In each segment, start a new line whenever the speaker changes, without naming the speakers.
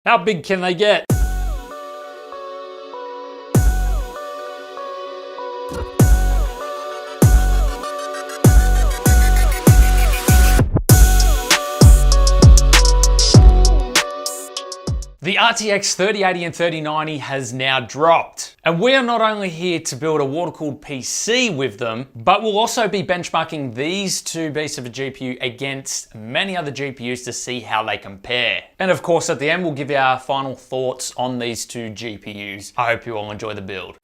How big can they get? The RTX 3080 and 3090 has now dropped. And we are not only here to build a water-cooled PC with them, but we'll also be benchmarking these two beasts of a GPU against many other GPUs to see how they compare. And of course, at the end, we'll give you our final thoughts on these two GPUs. I hope you all enjoy the build.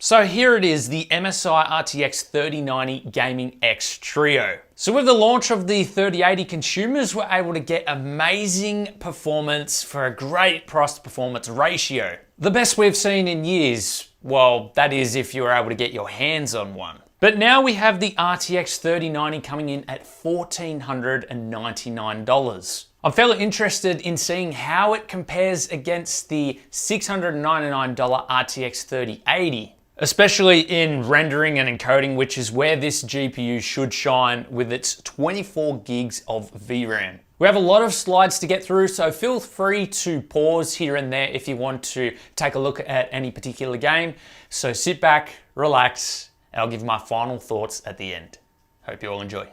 So here it is, the MSI RTX 3090 Gaming X Trio. So with the launch of the 3080, consumers were able to get amazing performance for a great price to performance ratio. The best we've seen in years. Well, that is if you were able to get your hands on one. But now we have the RTX 3090 coming in at $1,499. I'm fairly interested in seeing how it compares against the $699 RTX 3080, especially in rendering and encoding, which is where this GPU should shine with its 24 gigs of VRAM. We have a lot of slides to get through, so feel free to pause here and there if you want to take a look at any particular game. So sit back, relax, and I'll give my final thoughts at the end. Hope you all enjoy.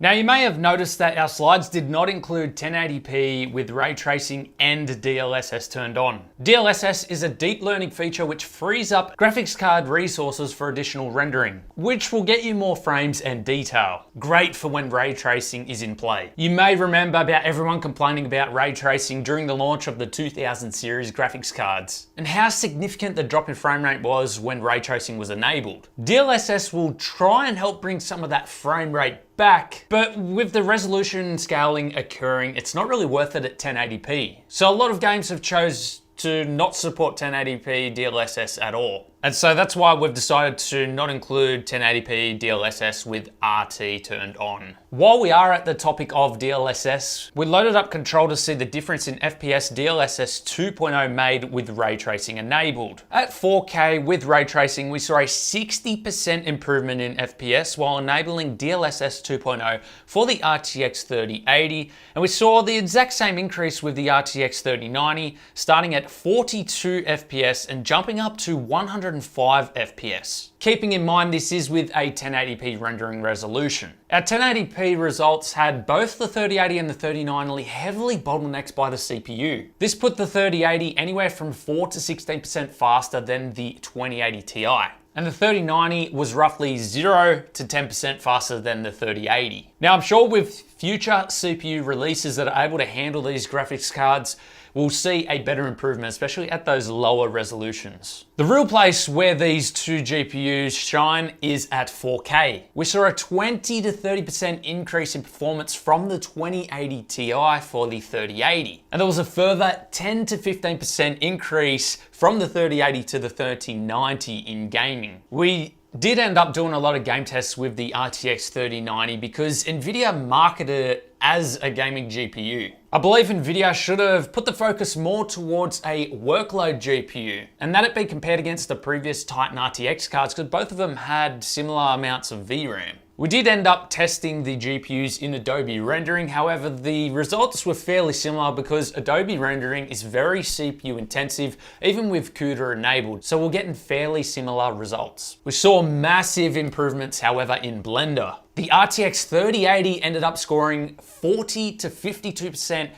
Now you may have noticed that our slides did not include 1080p with ray tracing and DLSS turned on. DLSS is a deep learning feature which frees up graphics card resources for additional rendering, which will get you more frames and detail. Great for when ray tracing is in play. You may remember about everyone complaining about ray tracing during the launch of the 2000 series graphics cards, and how significant the drop in frame rate was when ray tracing was enabled. DLSS will try and help bring some of that frame rate back, but with the resolution scaling occurring, it's not really worth it at 1080p. So a lot of games have chose to not support 1080p DLSS at all. And so that's why we've decided to not include 1080p DLSS with RT turned on. While we are at the topic of DLSS, we loaded up Control to see the difference in FPS DLSS 2.0 made with ray tracing enabled. At 4K with ray tracing, we saw a 60% improvement in FPS while enabling DLSS 2.0 for the RTX 3080, and we saw the exact same increase with the RTX 3090, starting at 42 FPS and jumping up to 105 FPS. Keeping in mind this is with a 1080p rendering resolution. Our 1080p results had both the 3080 and the 3090 heavily bottlenecked by the CPU. This put the 3080 anywhere from 4 to 16% faster than the 2080 Ti. And the 3090 was roughly 0 to 10% faster than the 3080. Now I'm sure with future CPU releases that are able to handle these graphics cards, we'll see a better improvement, especially at those lower resolutions. The real place where these two GPUs shine is at 4K. We saw a 20 to 30% increase in performance from the 2080 Ti for the 3080. And there was a further 10 to 15% increase from the 3080 to the 3090 in gaming. We did end up doing a lot of game tests with the RTX 3090 because Nvidia marketed it as a gaming GPU. I believe Nvidia should have put the focus more towards a workload GPU, and that it be compared against the previous Titan RTX cards because both of them had similar amounts of VRAM. We did end up testing the GPUs in Adobe Rendering, however the results were fairly similar because Adobe Rendering is very CPU intensive even with CUDA enabled, so we're getting fairly similar results. We saw massive improvements however in Blender. The RTX 3080 ended up scoring 40 to 52%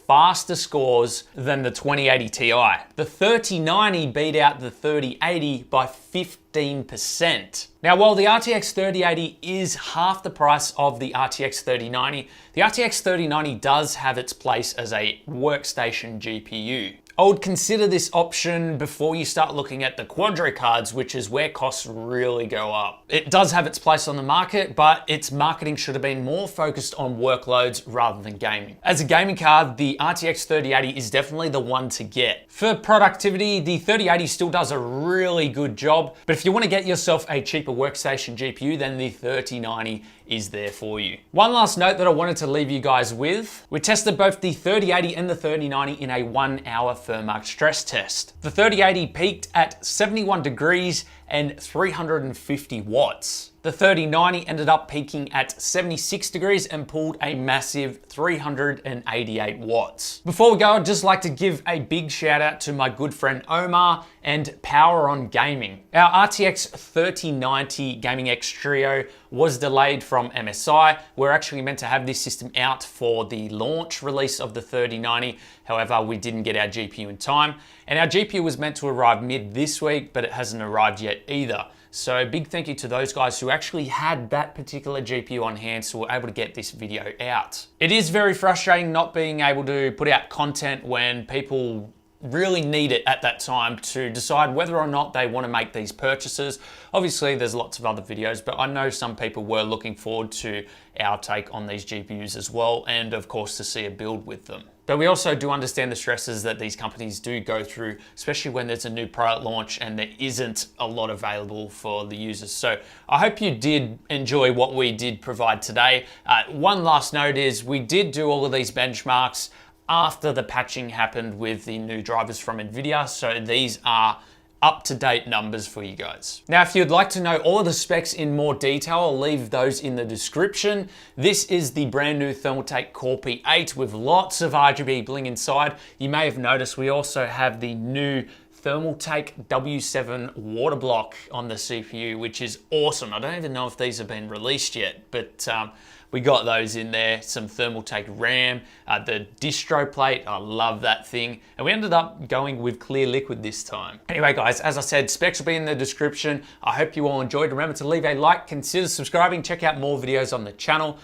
faster scores than the 2080 Ti. The 3090 beat out the 3080 by 15%. Now, while the RTX 3080 is half the price of the RTX 3090, the RTX 3090 does have its place as a workstation GPU. I would consider this option before you start looking at the Quadro cards, which is where costs really go up. It does have its place on the market, but its marketing should have been more focused on workloads rather than gaming. As a gaming card, the RTX 3080 is definitely the one to get. For productivity, the 3080 still does a really good job, but if you want to get yourself a cheaper workstation GPU, then the 3090 is there for you. One last note that I wanted to leave you guys with. We tested both the 3080 and the 3090 in a 1-hour Thermark stress test. The 3080 peaked at 71 degrees and 350 watts. The 3090 ended up peaking at 76 degrees and pulled a massive 388 watts. Before we go, I'd just like to give a big shout out to my good friend Omar and Power On Gaming. Our RTX 3090 Gaming X Trio was delayed from MSI. We're actually meant to have this system out for the launch release of the 3090. However, we didn't get our GPU in time. And our GPU was meant to arrive mid this week, but it hasn't arrived yet either. So big thank you to those guys who actually had that particular GPU on hand so we're able to get this video out. It is very frustrating not being able to put out content when people really need it at that time to decide whether or not they want to make these purchases. Obviously there's lots of other videos, but I know some people were looking forward to our take on these GPUs as well, and of course to see a build with them. But we also do understand the stresses that these companies do go through, especially when there's a new product launch and there isn't a lot available for the users. So I hope you did enjoy what we did provide today. One last note is we did do all of these benchmarks after the patching happened with the new drivers from Nvidia. So these are up-to-date numbers for you guys. Now, if you'd like to know all of the specs in more detail, I'll leave those in the description. This is the brand new Thermaltake Core P8 with lots of RGB bling inside. You may have noticed we also have the new Thermaltake W7 water block on the CPU, which is awesome. I don't even know if these have been released yet, but we got those in there, some Thermaltake RAM, the distro plate, I love that thing. And we ended up going with clear liquid this time. Anyway guys, as I said, specs will be in the description. I hope you all enjoyed. Remember to leave a like, consider subscribing, check out more videos on the channel.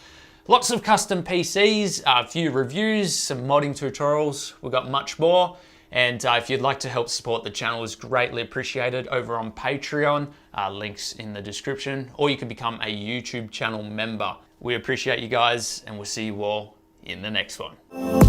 Lots of custom PCs, a few reviews, some modding tutorials. We've got much more. And if you'd like to help support the channel, is greatly appreciated over on Patreon. Links in the description, or you can become a YouTube channel member. We appreciate you guys, and we'll see you all in the next one.